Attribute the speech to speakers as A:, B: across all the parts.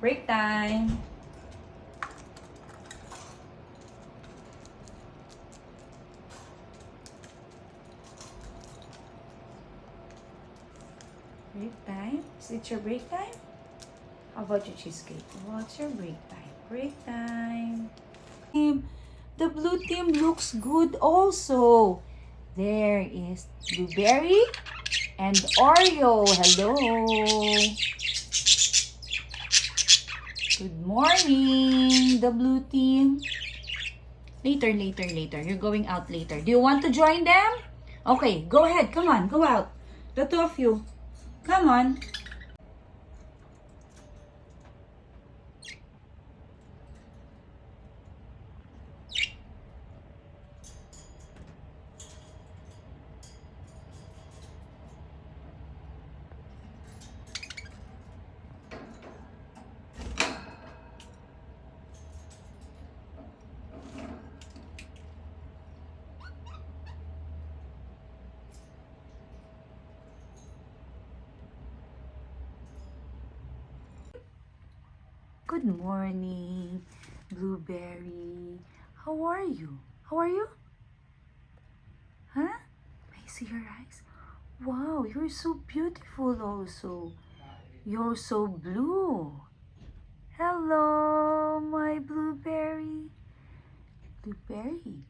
A: Break time. Break time? Is it your break time? How about your cheesecake? What's your break time? Break time. The blue team looks good also. There is blueberry and Oreo. Hello. Good morning, the blue team. Later. You're going out later. Do you want to join them? Okay, go ahead. Come on, go out. The two of you. Come on. Good morning, Blueberry. How are you? How are you? Huh? I see your eyes. Wow, you're so beautiful also. You're so blue. Hello, my Blueberry. Blueberry.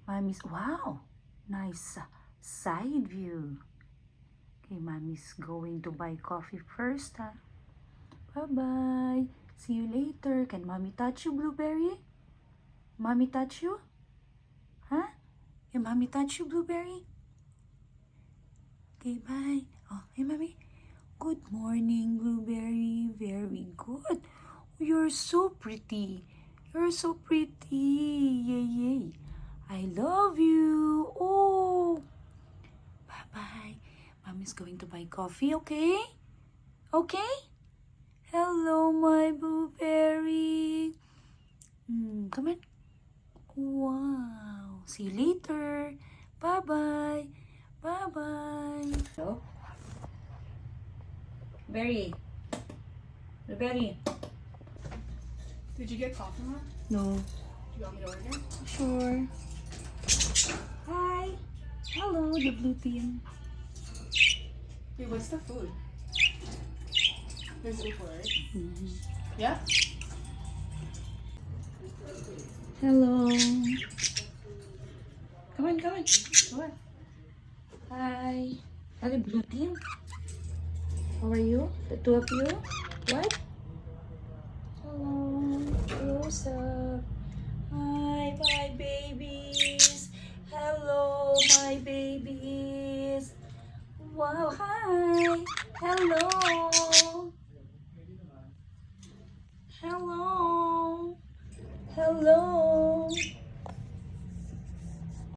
A: Mommy's, wow, nice side view. Okay, Mommy's going to buy coffee first, huh? Bye-bye. See you later. Can Mommy touch you, Blueberry? Mommy touch you? Huh? Can Mommy touch you, Blueberry? Okay, bye. Oh, hey, Mommy. Good morning, Blueberry. Very good. You're so pretty. You're so pretty. Yay. I love you. Oh. Bye-bye. Mommy's going to buy coffee, okay? Okay? Hello, my Blueberry. Come on. Wow. See you later. Bye-bye. Bye-bye. Hello? Blueberry. Blueberry.
B: Did you get coffee, Mom?
A: No.
B: Do you want me to order?
A: Sure. Hi. Hello, the blue team.
B: Wait, what's the food? There's food, right? Yeah?
A: Hello. Come on. Come on. Hi. Hello, blue team. How are you? The two of you? What? Hello. What's up? Hi, my babies. Hello, my babies. Wow, hi. Hello. Hello. Hello.